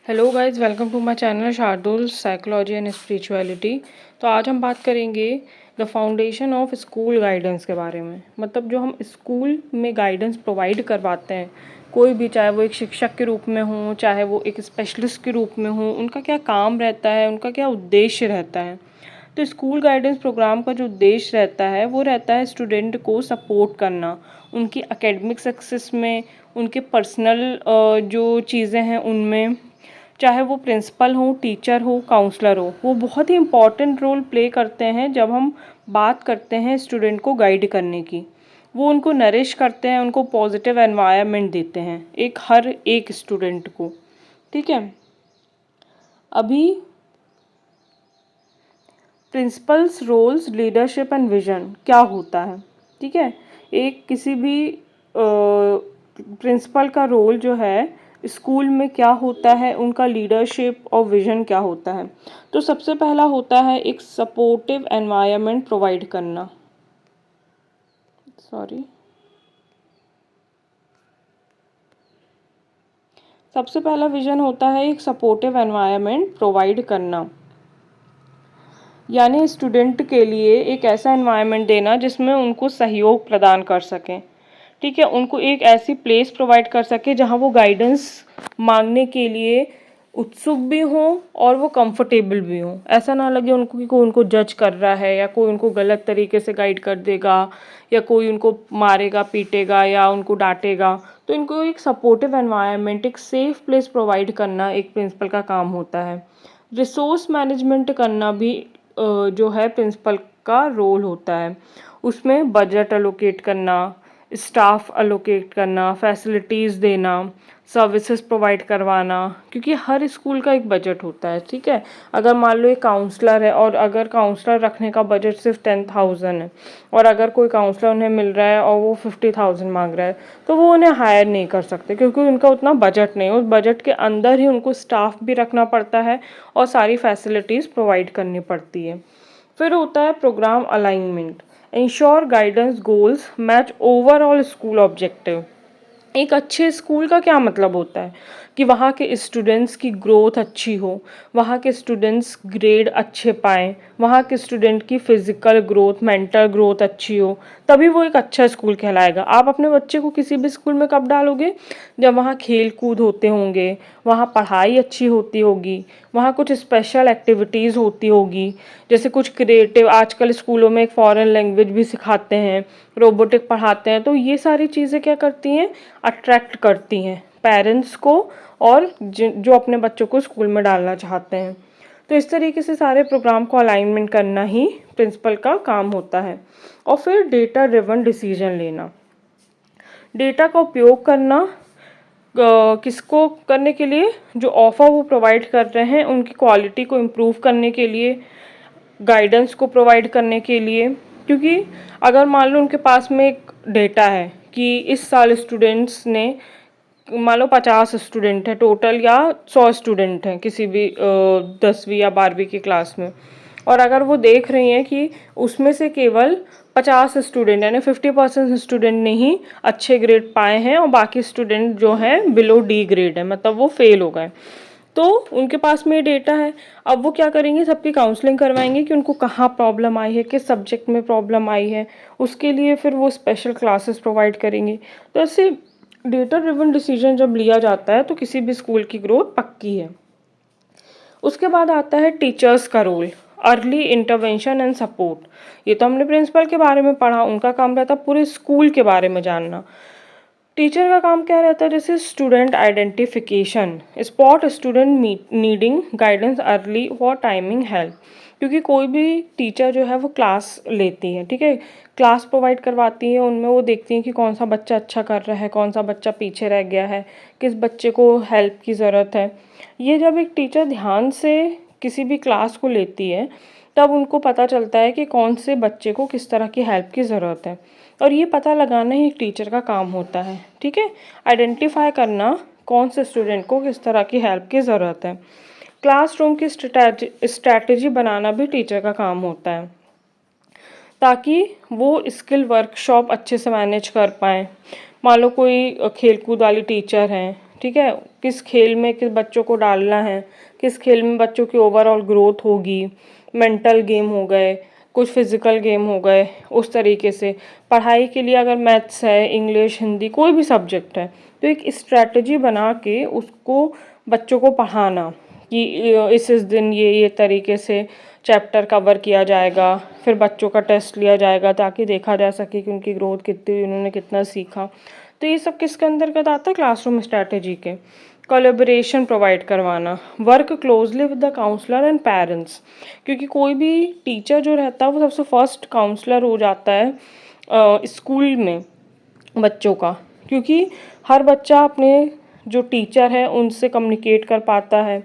Hello guys, welcome to my channel Shardul psychology and spirituality. तो आज हम बात करेंगे the foundation of school guidance के बारे में। मतलब जो हम स्कूल में गाइडेंस प्रोवाइड करवाते हैं, कोई भी, चाहे वो एक शिक्षक के रूप में हो, चाहे वो एक स्पेशलिस्ट के रूप में हो, उनका क्या काम रहता है, उनका क्या उद्देश्य रहता है। तो स्कूल गाइडेंस प्रोग्राम का जो उद्देश्य रहता है वो रहता है स्टूडेंट को सपोर्ट करना, उनकी एकेडमिक सक्सेस में, उनके पर्सनल जो चीज़ें हैं उनमें, चाहे वो प्रिंसिपल हो, टीचर हो, काउंसलर हो, वो बहुत ही इम्पॉर्टेंट रोल प्ले करते हैं जब हम बात करते हैं स्टूडेंट को गाइड करने की। वो उनको नरिश करते हैं, उनको पॉजिटिव एनवायरनमेंट देते हैं हर एक स्टूडेंट को। ठीक है। अभी principals roles, leadership and vision क्या होता है। ठीक है। एक किसी भी प्रिंसिपल का रोल जो है स्कूल में क्या होता है, उनका लीडरशिप और विजन क्या होता है। तो सबसे पहला होता है एक सपोर्टिव एनवायरनमेंट प्रोवाइड करना। सबसे पहला विजन होता है एक सपोर्टिव एनवायरनमेंट प्रोवाइड करना, यानी स्टूडेंट के लिए एक ऐसा एनवायरनमेंट देना जिसमें उनको सहयोग प्रदान कर सकें। ठीक है। उनको एक ऐसी प्लेस प्रोवाइड कर सके जहां वो गाइडेंस मांगने के लिए उत्सुक भी हों और वो कंफर्टेबल भी हों। ऐसा ना लगे उनको कि कोई उनको जज कर रहा है या कोई उनको गलत तरीके से गाइड कर देगा या कोई उनको मारेगा, पीटेगा या उनको डांटेगा। तो इनको एक सपोर्टिव एनवायरनमेंट, एक सेफ प्लेस प्रोवाइड करना एक प्रिंसिपल का काम होता है। रिसोर्स मैनेजमेंट करना भी जो है प्रिंसिपल का रोल होता है। उसमें बजट अलोकेट करना, स्टाफ अलोकेट करना, फैसिलिटीज़ देना, सर्विसेज प्रोवाइड करवाना, क्योंकि हर स्कूल का एक बजट होता है। ठीक है। अगर मान लो एक काउंसलर है और अगर काउंसलर रखने का बजट सिर्फ 10,000 है और अगर कोई काउंसलर उन्हें मिल रहा है और वो 50,000 मांग रहा है, तो वो उन्हें हायर नहीं कर सकते क्योंकि उनका उतना बजट नहीं है। उस बजट के अंदर ही उनको स्टाफ भी रखना पड़ता है और सारी फैसिलिटीज़ प्रोवाइड करनी पड़ती है। फिर होता है programme alignment, ensure guidance goals match overall school objective. एक अच्छे स्कूल का क्या मतलब होता है कि वहाँ के स्टूडेंट्स की ग्रोथ अच्छी हो, वहाँ के स्टूडेंट्स ग्रेड अच्छे पाएँ, वहाँ के स्टूडेंट की फिजिकल ग्रोथ, मेंटल ग्रोथ अच्छी हो, तभी वो एक अच्छा स्कूल कहलाएगा। आप अपने बच्चे को किसी भी स्कूल में कब डालोगे? जब वहाँ खेल कूद होते होंगे, वहाँ पढ़ाई अच्छी होती होगी, वहाँ कुछ स्पेशल एक्टिविटीज़ होती होगी, जैसे कुछ क्रिएटिव, आजकल स्कूलों में एक फॉरेन लैंग्वेज भी सिखाते हैं, रोबोटिक पढ़ाते हैं। तो ये सारी चीज़ें क्या करती हैं, अट्रैक्ट करती हैं पेरेंट्स को और जो अपने बच्चों को स्कूल में डालना चाहते हैं। तो इस तरीके से सारे प्रोग्राम को अलाइनमेंट करना ही प्रिंसिपल का काम होता है। और फिर डेटा ड्रिवन डिसीजन लेना, डेटा का उपयोग करना किसको करने के लिए, जो ऑफर वो प्रोवाइड कर रहे हैं उनकी क्वालिटी को इम्प्रूव करने के लिए, गाइडेंस को प्रोवाइड करने के लिए। क्योंकि अगर मान लो उनके पास में एक डेटा है कि इस साल स्टूडेंट्स ने, मान लो 50 स्टूडेंट हैं टोटल या 100 स्टूडेंट हैं किसी भी 10वीं या 12वीं की क्लास में, और अगर वो देख रही हैं कि उसमें से केवल 50 स्टूडेंट यानी 50% स्टूडेंट ने ही अच्छे ग्रेड पाए हैं और बाकी स्टूडेंट जो हैं बिलो डी ग्रेड है, मतलब वो फेल हो गए, तो उनके पास में डेटा है। अब वो क्या करेंगे, सबकी काउंसलिंग करवाएंगे कि उनको कहाँ प्रॉब्लम आई है, किस सब्जेक्ट में प्रॉब्लम आई है, उसके लिए फिर वो स्पेशल क्लासेस प्रोवाइड करेंगे। तो ऐसे डेटा ड्रिवन डिसीजन जब लिया जाता है तो किसी भी स्कूल की ग्रोथ पक्की है। उसके बाद आता है टीचर्स का role, early intervention and support. ये तो हमने प्रिंसिपल के बारे में पढ़ा, उनका काम रहता है पूरे स्कूल के बारे में जानना। टीचर का काम क्या रहता है, जैसे student identification, spot student needing guidance early for timing help. क्योंकि कोई भी टीचर जो है वो क्लास लेती है, ठीक है, क्लास प्रोवाइड करवाती है, उनमें वो देखती हैं कि कौन सा बच्चा अच्छा कर रहा है, कौन सा बच्चा पीछे रह गया है, किस बच्चे को हेल्प की ज़रूरत है। ये जब एक टीचर ध्यान से किसी भी क्लास को लेती है तब उनको पता चलता है कि कौन से बच्चे को किस तरह की हेल्प की ज़रूरत है, और ये पता लगाना ही एक टीचर का काम होता है। ठीक है। आइडेंटिफाई करना कौन से स्टूडेंट को किस तरह की हेल्प की ज़रूरत है। क्लासरूम की स्ट्रैटेजी बनाना भी टीचर का काम होता है ताकि वो स्किल वर्कशॉप अच्छे से मैनेज कर पाएँ। मान लो कोई खेलकूद वाली टीचर हैं ठीक है, किस खेल में किस बच्चों को डालना है, किस खेल में बच्चों की ओवरऑल ग्रोथ होगी, मेंटल गेम हो गए, कुछ फिजिकल गेम हो गए, उस तरीके से। पढ़ाई के लिए अगर मैथ्स है, इंग्लिश, हिंदी, कोई भी सब्जेक्ट है, तो एक स्ट्रैटेजी बना के उसको बच्चों को पढ़ाना कि इस दिन ये तरीके से चैप्टर कवर किया जाएगा, फिर बच्चों का टेस्ट लिया जाएगा ताकि देखा जा सके कि उनकी ग्रोथ कितनी हुई, उन्होंने कितना सीखा। तो ये सब किसके अंतर्गत आता है? क्लासरूम स्ट्रैटेजी के। कोलैबोरेशन प्रोवाइड करवाना, work closely with the counsellor and parents, क्योंकि कोई भी टीचर जो रहता है वो सबसे फर्स्ट काउंसलर हो जाता है स्कूल में बच्चों का, क्योंकि हर बच्चा अपने जो टीचर है उनसे कम्युनिकेट कर पाता है।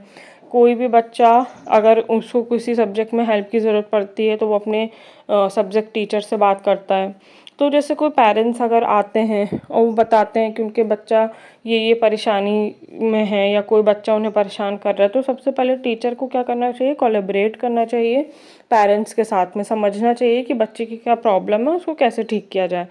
कोई भी बच्चा अगर उसको किसी सब्जेक्ट में हेल्प की ज़रूरत पड़ती है तो वो अपने सब्जेक्ट टीचर से बात करता है। तो जैसे कोई पेरेंट्स अगर आते हैं और वो बताते हैं कि उनके बच्चा ये परेशानी में है या कोई बच्चा उन्हें परेशान कर रहा है, तो सबसे पहले टीचर को क्या करना चाहिए? कोलैबोरेट करना चाहिए पेरेंट्स के साथ में, समझना चाहिए कि बच्चे की क्या प्रॉब्लम है, उसको कैसे ठीक किया जाए।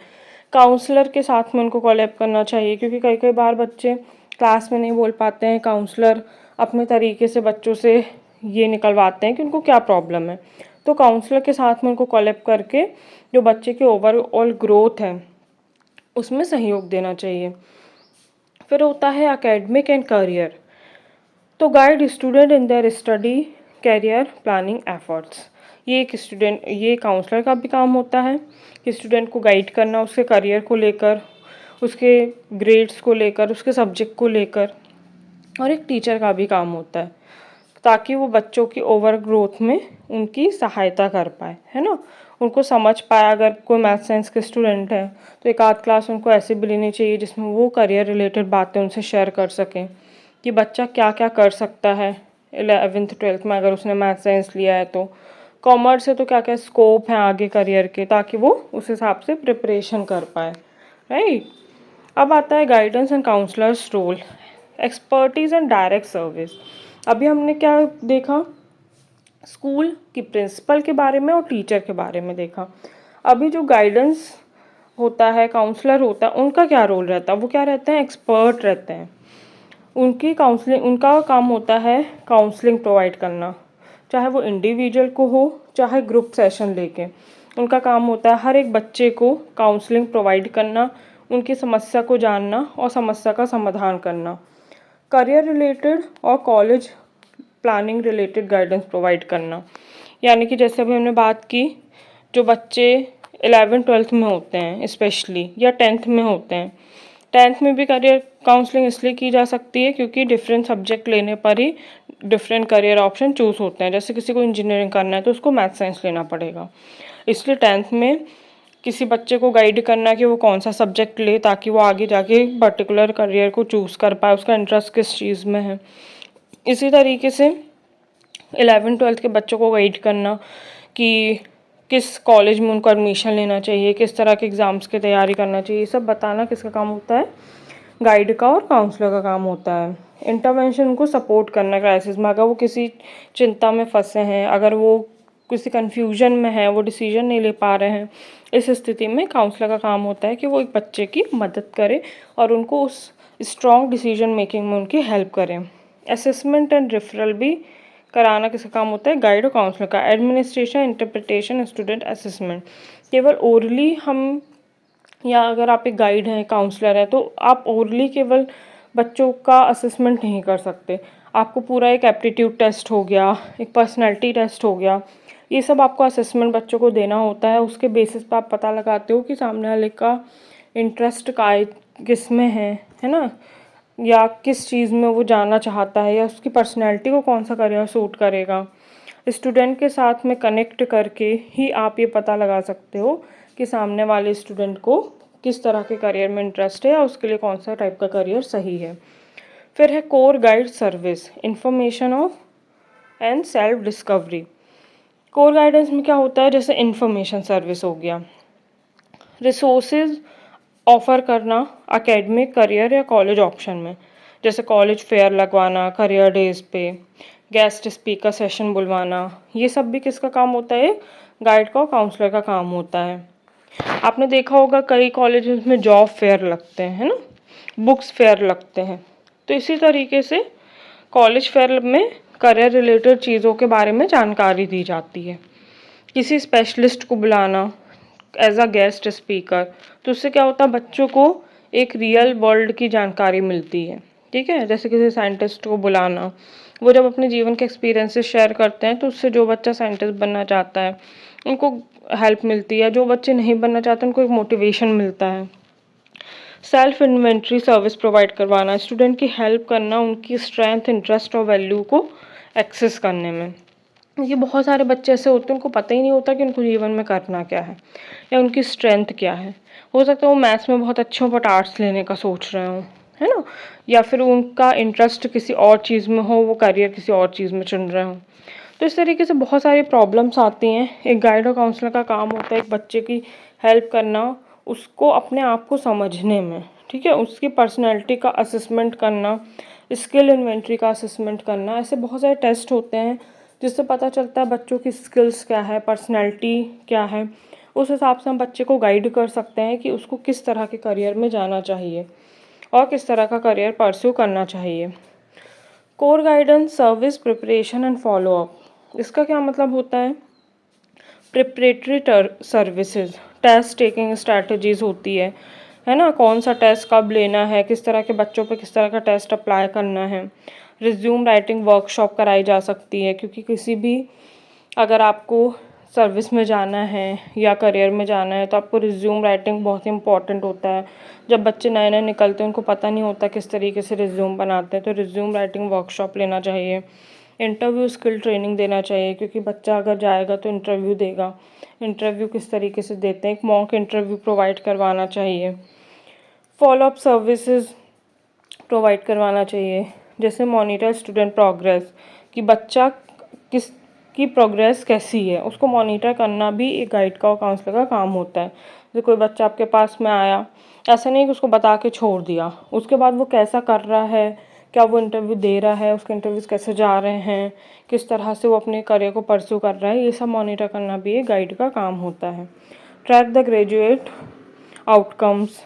काउंसलर के साथ में उनको कोलैब करना चाहिए, क्योंकि कई कई बार बच्चे क्लास में नहीं बोल पाते हैं, काउंसलर अपने तरीके से बच्चों से ये निकलवाते हैं कि उनको क्या प्रॉब्लम है। तो काउंसलर के साथ में उनको कोलैब करके जो बच्चे की ओवरऑल ग्रोथ है उसमें सहयोग देना चाहिए। फिर होता है एकेडमिक एंड करियर, तो guide student in their study career planning efforts. ये काउंसलर का भी काम होता है कि स्टूडेंट को गाइड करना उसके करियर को लेकर, उसके ग्रेड्स को लेकर, उसके सब्जेक्ट को लेकर। और एक टीचर का भी काम होता है ताकि वो बच्चों की ओवर ग्रोथ में उनकी सहायता कर पाए, है ना, उनको समझ पाए। अगर कोई मैथ साइंस के स्टूडेंट है तो एक आध क्लास उनको ऐसे भी लेनी चाहिए जिसमें वो करियर रिलेटेड बातें उनसे शेयर कर सकें कि बच्चा क्या क्या कर सकता है 11th 12th में अगर उसने मैथ साइंस लिया है। तो कॉमर्स है तो क्या क्या स्कोप है आगे करियर के, ताकि वो उस हिसाब से प्रिपरेशन कर पाए, राइट। अब आता है guidance and counsellors role, expertise and direct service. अभी हमने क्या देखा? स्कूल की प्रिंसिपल के बारे में और टीचर के बारे में देखा। अभी जो गाइडेंस होता है, काउंसलर होता है, उनका क्या रोल रहता है? वो क्या रहते हैं? एक्सपर्ट रहते हैं। उनका काम होता है काउंसलिंग प्रोवाइड करना, चाहे वो इंडिविजुअल को हो चाहे ग्रुप सेशन लेके। उनका काम होता है हर एक बच्चे को काउंसलिंग प्रोवाइड करना, उनकी समस्या को जानना और समस्या का समाधान करना। करियर रिलेटेड और college planning related guidance provide करना, यानी कि जैसे अभी हमने बात की, जो बच्चे 11th 12th में होते हैं स्पेशली, या 10th में होते हैं, 10th में भी करियर काउंसलिंग इसलिए की जा सकती है क्योंकि डिफरेंट सब्जेक्ट लेने पर ही डिफरेंट करियर ऑप्शन चूज़ होते हैं। जैसे किसी को इंजीनियरिंग करना है तो उसको मैथ साइंस लेना पड़ेगा, इसलिए 10th में किसी बच्चे को गाइड करना कि वो कौन सा सब्जेक्ट ले ताकि वो आगे जाके पर्टिकुलर करियर को चूज़ कर पाए, उसका इंटरेस्ट किस चीज़ में है। इसी तरीके से 11th 12th के बच्चों को गाइड करना कि किस कॉलेज में उनको एडमिशन लेना चाहिए, किस तरह के एग्ज़ाम्स की तैयारी करना चाहिए, ये सब बताना किसका काम होता है? गाइड का और काउंसलर का काम होता है। इंटरवेंशन उनको सपोर्ट करना क्राइसिस में, अगर वो किसी चिंता में फंसे हैं, अगर वो किसी कन्फ्यूजन में है, वो डिसीजन नहीं ले पा रहे हैं, इस स्थिति में काउंसलर का काम होता है कि वो एक बच्चे की मदद करे और उनको उस स्ट्रॉन्ग डिसीजन मेकिंग में उनकी हेल्प करें। असेसमेंट एंड रेफरल भी कराना किसका काम होता है? गाइड और काउंसलर का। एडमिनिस्ट्रेशन, इंटरप्रिटेशन, स्टूडेंट असेसमेंट, केवल ओरली हम, या अगर आप एक गाइड हैं, काउंसलर है, तो आप ओरली केवल बच्चों का असेसमेंट नहीं कर सकते। आपको पूरा एक एप्टीट्यूड टेस्ट हो गया, एक पर्सनैलिटी टेस्ट हो गया, ये सब आपको असेसमेंट बच्चों को देना होता है। उसके बेसिस पर आप पता लगाते हो कि सामने वाले का इंटरेस्ट किस में है ना, या किस चीज़ में वो जाना चाहता है, या उसकी पर्सनैलिटी को कौन सा करियर सूट करेगा। स्टूडेंट के साथ में कनेक्ट करके ही आप ये पता लगा सकते हो कि सामने वाले स्टूडेंट को किस तरह के करियर में इंटरेस्ट है या उसके लिए कौन सा टाइप का करियर सही है। फिर है core guide service, information of and self discovery. Core guidance में क्या होता है? जैसे इंफॉर्मेशन सर्विस हो गया, रिसोर्सेज ऑफ़र करना एकेडमिक, करियर या कॉलेज ऑप्शन में, जैसे कॉलेज फेयर लगवाना, करियर डेज पे गेस्ट स्पीकर सेशन बुलवाना, ये सब भी किसका काम होता है? गाइड का और काउंसलर का काम होता है। आपने देखा होगा कई कॉलेजेस में जॉब फेयर लगते हैं, है ना, बुक्स फेयर लगते हैं, तो इसी तरीके से कॉलेज फेयर में करियर रिलेटेड चीज़ों के बारे में जानकारी दी जाती है। किसी स्पेशलिस्ट को बुलाना एज अ गेस्ट स्पीकर, तो उससे क्या होता है, बच्चों को एक रियल वर्ल्ड की जानकारी मिलती है। ठीक है, जैसे किसी साइंटिस्ट को बुलाना, वो जब अपने जीवन के एक्सपीरियंसेस शेयर करते हैं तो उससे जो बच्चा साइंटिस्ट बनना चाहता है उनको हेल्प मिलती है, जो बच्चे नहीं बनना चाहते उनको एक मोटिवेशन मिलता है। सेल्फ इन्वेंट्री सर्विस प्रोवाइड करवाना, स्टूडेंट की हेल्प करना उनकी स्ट्रेंथ, इंटरेस्ट और वैल्यू को एक्सेस करने में। ये बहुत सारे बच्चे ऐसे होते हैं उनको पता ही नहीं होता कि उनको जीवन में करना क्या है या उनकी स्ट्रेंथ क्या है। हो सकता है वो मैथ्स में बहुत अच्छे हों बट आर्ट्स लेने का सोच रहे हों, है ना, या फिर उनका इंटरेस्ट किसी और चीज़ में हो, वो करियर किसी और चीज़ में चुन रहे हों। तो इस तरीके से बहुत सारी प्रॉब्लम्स आती हैं। एक गाइड और काउंसलर का काम होता है एक बच्चे की हेल्प करना, उसको अपने आप को समझने में, ठीक है, उसकी पर्सनैलिटी का असेसमेंट करना, स्किल इन्वेंट्री का असेसमेंट करना। ऐसे बहुत सारे टेस्ट होते हैं जिससे पता चलता है बच्चों की स्किल्स क्या है, पर्सनैलिटी क्या है। उस हिसाब से हम बच्चे को गाइड कर सकते हैं कि उसको किस तरह के करियर में जाना चाहिए और किस तरह का करियर परस्यू करना चाहिए। Core guidance service preparation and follow up, इसका क्या मतलब होता है, preparatory services, test taking strategies होती है ना, कौन सा टेस्ट कब लेना है, किस तरह के बच्चों पे किस तरह का टेस्ट अप्लाई करना है। रिज्यूम राइटिंग वर्कशॉप कराई जा सकती है, क्योंकि किसी भी अगर आपको सर्विस में जाना है या करियर में जाना है तो आपको रिज्यूम राइटिंग बहुत इंपॉर्टेंट होता है। जब बच्चे नए नए निकलते हैं उनको पता नहीं होता किस तरीके से रिज्यूम बनाते हैं, तो रिज्यूम राइटिंग वर्कशॉप लेना चाहिए। इंटरव्यू स्किल ट्रेनिंग देना चाहिए, क्योंकि बच्चा अगर जाएगा तो इंटरव्यू देगा, इंटरव्यू किस तरीके से देते हैं, एक मॉक इंटरव्यू प्रोवाइड करवाना चाहिए। फॉलोअप सर्विसेज प्रोवाइड करवाना चाहिए, जैसे मॉनिटर स्टूडेंट प्रोग्रेस, कि बच्चा किस की प्रोग्रेस कैसी है उसको मॉनिटर करना भी एक गाइड का और काउंसलर का काम होता है। जैसे कोई बच्चा आपके पास में आया, ऐसा नहीं कि उसको बता के छोड़ दिया, उसके बाद वो कैसा कर रहा है, क्या वो इंटरव्यू दे रहा है, उसके इंटरव्यूज़ कैसे जा रहे हैं, किस तरह से वो अपने करियर को परस्यू कर रहा है, ये सब मॉनिटर करना भी एक गाइड का काम होता है। Track the graduate outcomes,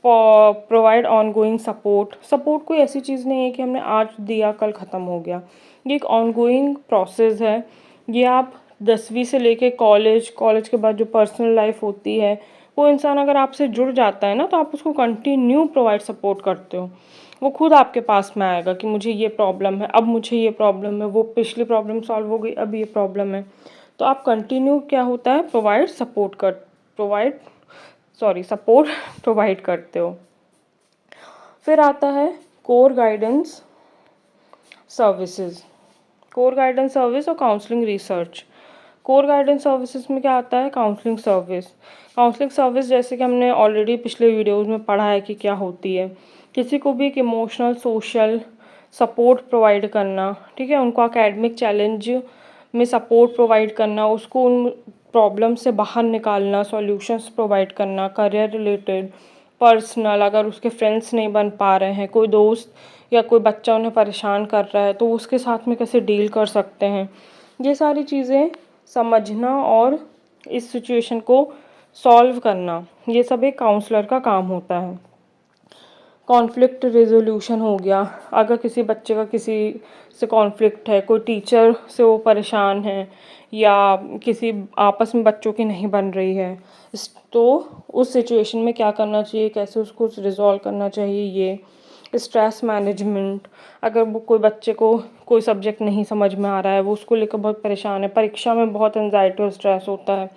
provide ongoing support. Support कोई ऐसी चीज़ नहीं है कि हमने आज दिया कल ख़त्म हो गया, ये एक ऑनगोइंग प्रोसेस है। ये आप 10वीं से लेके कॉलेज, कॉलेज के बाद जो पर्सनल लाइफ होती है, वो इंसान अगर आपसे जुड़ जाता है ना तो आप उसको कंटिन्यू प्रोवाइड सपोर्ट करते हो। वो खुद आपके पास में आएगा कि मुझे ये प्रॉब्लम है, अब मुझे ये प्रॉब्लम है, वो पिछली प्रॉब्लम सॉल्व हो गई, अब ये प्रॉब्लम है। तो आप कंटिन्यू क्या होता है, सपोर्ट प्रोवाइड करते हो। फिर आता है core guidance services, core guidance service और counselling research. Core guidance services में क्या आता है, काउंसलिंग सर्विस। काउंसलिंग सर्विस जैसे कि हमने ऑलरेडी पिछले वीडियोस में पढ़ा है कि क्या होती है, किसी को भी एक इमोशनल सोशल सपोर्ट प्रोवाइड करना, ठीक है, उनको एकेडमिक चैलेंज में सपोर्ट प्रोवाइड करना, उसको उन प्रॉब्लम से बाहर निकालना, सॉल्यूशंस प्रोवाइड करना, करियर रिलेटेड, पर्सनल, अगर उसके फ्रेंड्स नहीं बन पा रहे हैं, कोई दोस्त या कोई बच्चा उन्हें परेशान कर रहा है तो उसके साथ में कैसे डील कर सकते हैं, ये सारी चीज़ें समझना और इस सिचुएशन को सॉल्व करना, ये सब एक काउंसलर का काम होता है। कॉन्फ्लिक्ट रेजोल्यूशन हो गया, अगर किसी बच्चे का किसी से कॉन्फ्लिक्ट है, कोई टीचर से वो परेशान है या किसी आपस में बच्चों की नहीं बन रही है, तो उस सिचुएशन में क्या करना चाहिए, कैसे उसको रिजॉल्व करना चाहिए। ये स्ट्रेस मैनेजमेंट, अगर वो कोई बच्चे को कोई सब्जेक्ट नहीं समझ में आ रहा है, वो उसको लेकर बहुत परेशान है, परीक्षा में बहुत एंजाइटी और स्ट्रेस होता है,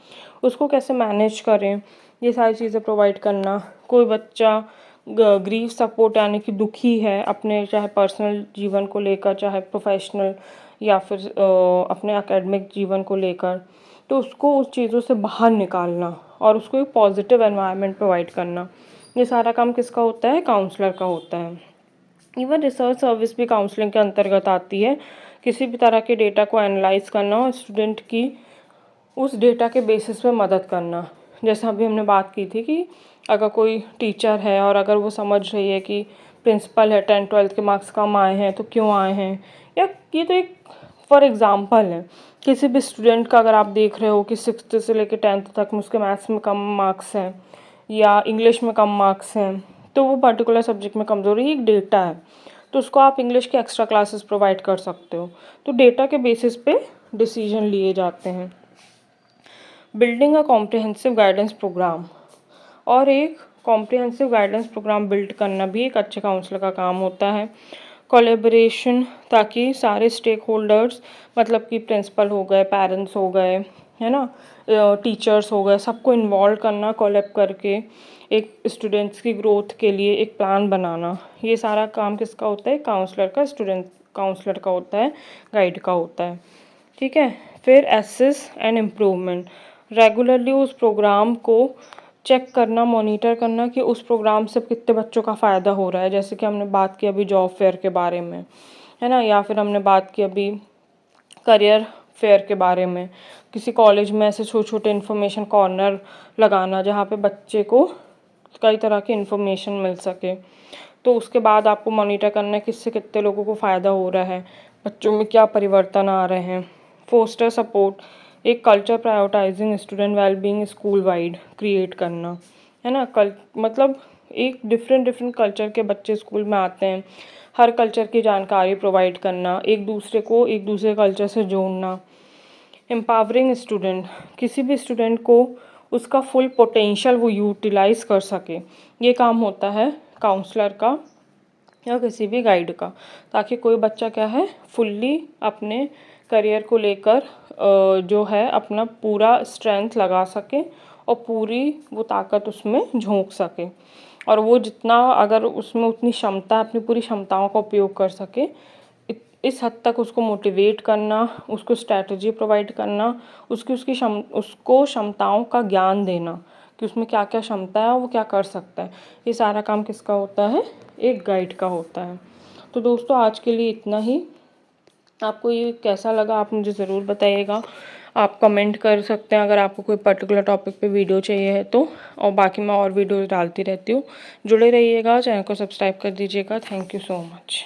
उसको कैसे मैनेज करें, ये सारी चीज़ें प्रोवाइड करना। कोई बच्चा ग्रीफ सपोर्ट यानी कि दुखी है अपने चाहे पर्सनल जीवन को लेकर, चाहे प्रोफेशनल या फिर अपने एकेडमिक जीवन को लेकर, तो उसको उस चीज़ों से बाहर निकालना और उसको एक पॉजिटिव एनवायरनमेंट प्रोवाइड करना, ये सारा काम किसका होता है, काउंसलर का होता है। इवन रिसर्च सर्विस भी काउंसलिंग के अंतर्गत आती है, किसी भी तरह के डेटा को एनालाइज करना और स्टूडेंट की उस डेटा के बेसिस पे मदद करना। जैसे अभी हमने बात की थी कि अगर कोई टीचर है और अगर वो समझ रही है कि प्रिंसिपल है 10th-12th के मार्क्स कम आए हैं तो क्यों आए हैं, या ये तो एक फॉर एग्ज़ाम्पल है, किसी भी स्टूडेंट का अगर आप देख रहे हो कि 6th से लेकर 10th तक में उसके मैथ्स में कम मार्क्स हैं या इंग्लिश में कम मार्क्स हैं, तो वो पर्टिकुलर सब्जेक्ट में कमज़ोरी, एक डेटा है। तो उसको आप इंग्लिश के एक्स्ट्रा क्लासेस प्रोवाइड कर सकते हो। तो डेटा के बेसिस पे डिसीजन लिए जाते हैं। Building a comprehensive guidance programme, और एक कॉम्प्रिहेंसिव गाइडेंस प्रोग्राम बिल्ड करना भी एक अच्छे काउंसलर का काम होता है। कोलैबोरेशन, ताकि सारे स्टेक होल्डर्स, मतलब कि प्रिंसिपल हो गए, पेरेंट्स हो गए, है ना, टीचर्स हो गए, सबको इन्वॉल्व करना, कोलैब करके एक स्टूडेंट्स की ग्रोथ के लिए एक प्लान बनाना। ये सारा काम किसका होता है? काउंसलर का, स्टूडेंट काउंसलर का होता है, गाइड का होता है। ठीक है। फिर एसेस एंड इम्प्रूवमेंट, रेगुलरली उस प्रोग्राम को चेक करना, मॉनिटर करना कि उस प्रोग्राम से कितने बच्चों का फ़ायदा हो रहा है। जैसे कि हमने बात की अभी जॉब फेयर के बारे में, है ना, या फिर हमने बात की अभी करियर फेयर के बारे में। किसी कॉलेज में ऐसे छोटे छोटे इन्फॉर्मेशन कॉर्नर लगाना जहाँ पे बच्चे को कई तरह की इन्फॉर्मेशन मिल सके। तो उसके बाद आपको मॉनिटर करना है किससे कितने लोगों को फ़ायदा हो रहा है, बच्चों में क्या परिवर्तन आ रहे हैं। फोस्टर सपोर्ट, एक culture prioritising student wellbeing school wide create करना, है ना। मतलब एक डिफरेंट कल्चर के बच्चे स्कूल में आते हैं, हर कल्चर की जानकारी प्रोवाइड करना, एक दूसरे कल्चर से जोड़ना। एम्पावरिंग स्टूडेंट, किसी भी स्टूडेंट को उसका फुल पोटेंशियल वो यूटिलाइज कर सके, ये काम होता है काउंसलर का या किसी भी गाइड का, ताकि कोई बच्चा क्या है, फुल्ली अपने करियर को लेकर जो है अपना पूरा स्ट्रेंथ लगा सके और पूरी वो ताकत उसमें झोंक सके, और वो जितना अगर उसमें उतनी क्षमता, अपनी पूरी क्षमताओं का उपयोग कर सके। इस हद तक उसको मोटिवेट करना, उसको स्ट्रैटेजी प्रोवाइड करना, उसको क्षमताओं का ज्ञान देना कि उसमें क्या क्या क्षमता है, वो क्या कर सकता है। ये सारा काम किसका होता है? एक गाइड का होता है। तो दोस्तों आज के लिए इतना ही। आपको ये कैसा लगा आप मुझे ज़रूर बताइएगा। आप कमेंट कर सकते हैं अगर आपको कोई पर्टिकुलर टॉपिक पे वीडियो चाहिए है तो, और बाकी मैं और वीडियोस डालती रहती हूँ। जुड़े रहिएगा, चैनल को सब्सक्राइब कर दीजिएगा। Thank you so much.